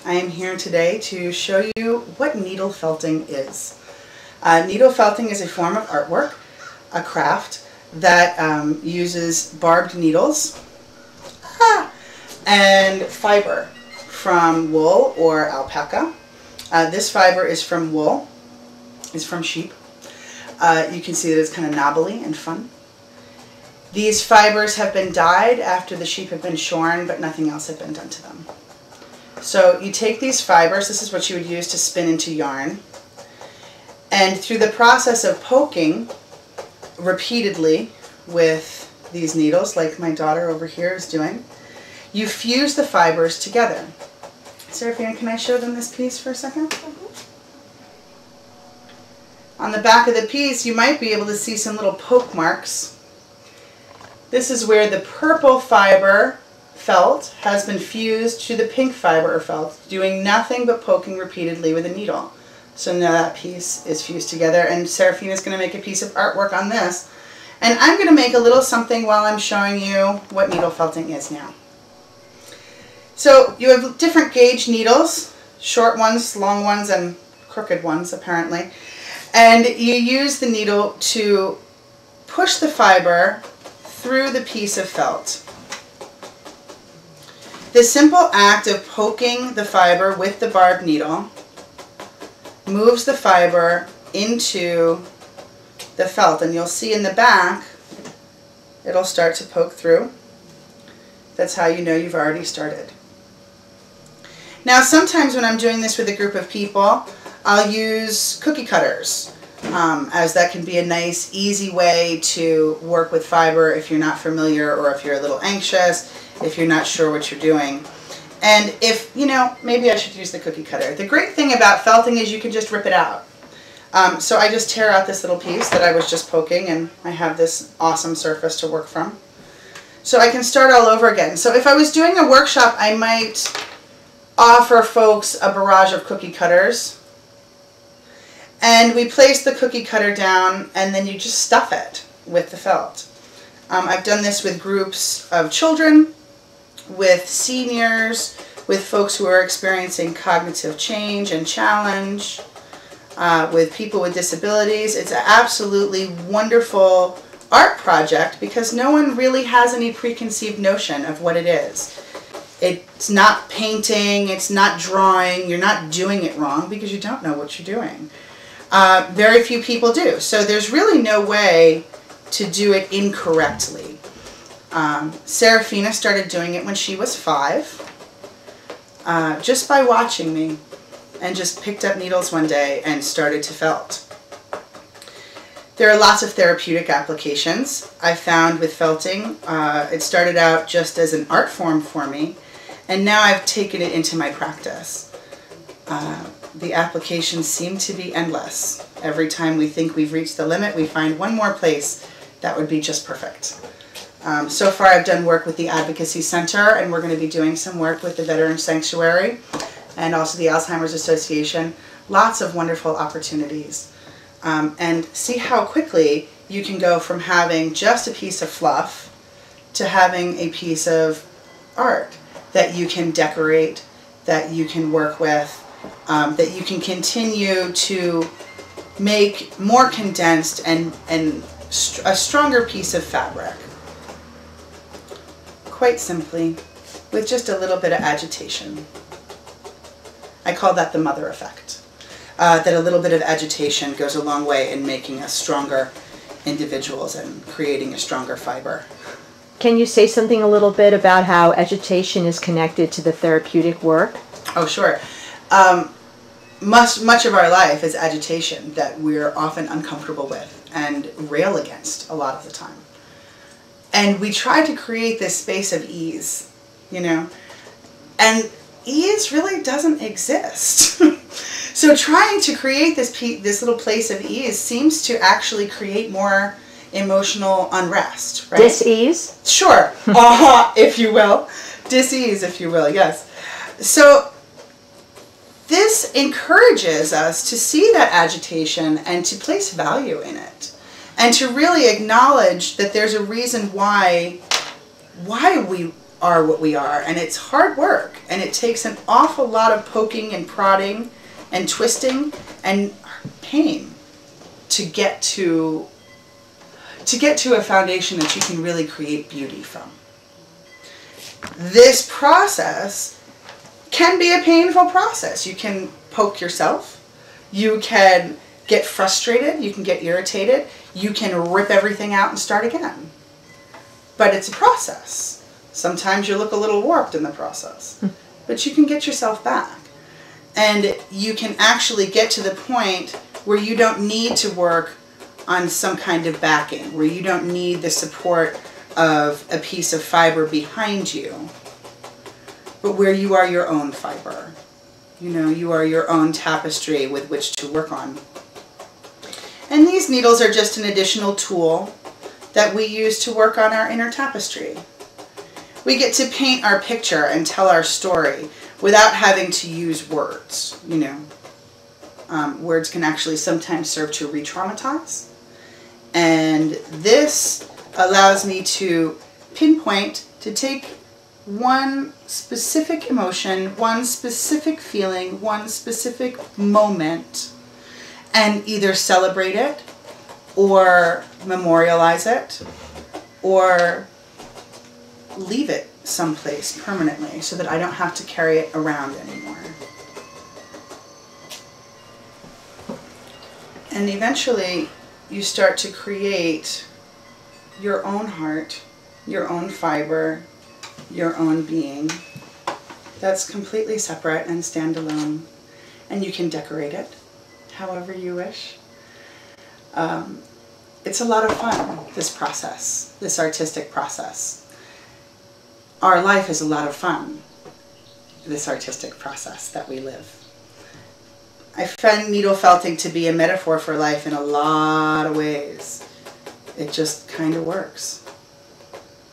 I am here today to show you what needle felting is. Needle felting is a form of artwork, a craft that uses barbed needles and fiber from wool or alpaca. This fiber is from wool, is from sheep. You can see that it's kind of knobbly and fun. These fibers have been dyed after the sheep have been shorn, but nothing else had been done to them. So you take these fibers, this is what you would use to spin into yarn, and through the process of poking repeatedly with these needles, like my daughter over here is doing, you fuse the fibers together. Seraphina, can I show them this piece for a second? On the back of the piece, you might be able to see some little poke marks. This is where the purple fiber felt has been fused to the pink fiber or felt, doing nothing but poking repeatedly with a needle. So now that piece is fused together, and Seraphina is going to make a piece of artwork on this. And I'm going to make a little something while I'm showing you what needle felting is now. So you have different gauge needles, short ones, long ones, and crooked ones apparently. And you use the needle to push the fiber through the piece of felt. The simple act of poking the fiber with the barbed needle moves the fiber into the felt, and you'll see in the back it'll start to poke through. That's how you know you've already started. Now sometimes when I'm doing this with a group of people, I'll use cookie cutters, as that can be a nice, easy way to work with fiber if you're not familiar, or if you're a little anxious, if you're not sure what you're doing. And if, you know, maybe I should use the cookie cutter. The great thing about felting is you can just rip it out. So I just tear out this little piece that I was just poking, and I have this awesome surface to work from. So I can start all over again. So if I was doing a workshop, I might offer folks a barrage of cookie cutters. And we place the cookie cutter down, and then you just stuff it with the felt. I've done this with groups of children, with seniors, with folks who are experiencing cognitive change and challenge, with people with disabilities. It's an absolutely wonderful art project because no one really has any preconceived notion of what it is. It's not painting, it's not drawing, you're not doing it wrong because you don't know what you're doing. Very few people do, so there's really no way to do it incorrectly. Seraphina started doing it when she was 5, just by watching me, and just picked up needles one day and started to felt. There are lots of therapeutic applications I found with felting. It started out just as an art form for me, and now I've taken it into my practice. The applications seem to be endless. Every time we think we've reached the limit, we find one more place that would be just perfect. So far I've done work with the Advocacy Center, and we're going to be doing some work with the Veterans Sanctuary and also the Alzheimer's Association. Lots of wonderful opportunities. And see how quickly you can go from having just a piece of fluff to having a piece of art that you can decorate, that you can work with, that you can continue to make more condensed and a stronger piece of fabric. Quite simply, with just a little bit of agitation. I call that the mother effect. That a little bit of agitation goes a long way in making us stronger individuals and creating a stronger fiber. Can you say something a little bit about how agitation is connected to the therapeutic work? Oh, sure. Much of our life is agitation that we're often uncomfortable with and rail against a lot of the time. And we try to create this space of ease, you know, and ease really doesn't exist. So trying to create this little place of ease seems to actually create more emotional unrest, right? Dis-ease? Sure, if you will. Dis-ease, if you will, yes. So this encourages us to see that agitation and to place value in it, and to really acknowledge that there's a reason why we are what we are. And it's hard work, and it takes an awful lot of poking and prodding and twisting and pain to get to a foundation that you can really create beauty from. This process can be a painful process. You can poke yourself, you can get frustrated, you can get irritated, you can rip everything out and start again. But it's a process. Sometimes you look a little warped in the process, but you can get yourself back. And you can actually get to the point where you don't need to work on some kind of backing, where you don't need the support of a piece of fiber behind you, but where you are your own fiber. You know, you are your own tapestry with which to work on. And these needles are just an additional tool that we use to work on our inner tapestry. We get to paint our picture and tell our story without having to use words, you know. Words can actually sometimes serve to re-traumatize. And this allows me to pinpoint, to take one specific emotion, one specific feeling, one specific moment, and either celebrate it, or memorialize it, or leave it someplace permanently so that I don't have to carry it around anymore. And eventually you start to create your own heart, your own fiber, your own being that's completely separate and standalone. And you can decorate it however you wish. It's a lot of fun, this process, this artistic process. Our life is a lot of fun, this artistic process that we live. I find needle felting to be a metaphor for life in a lot of ways. It just kind of works.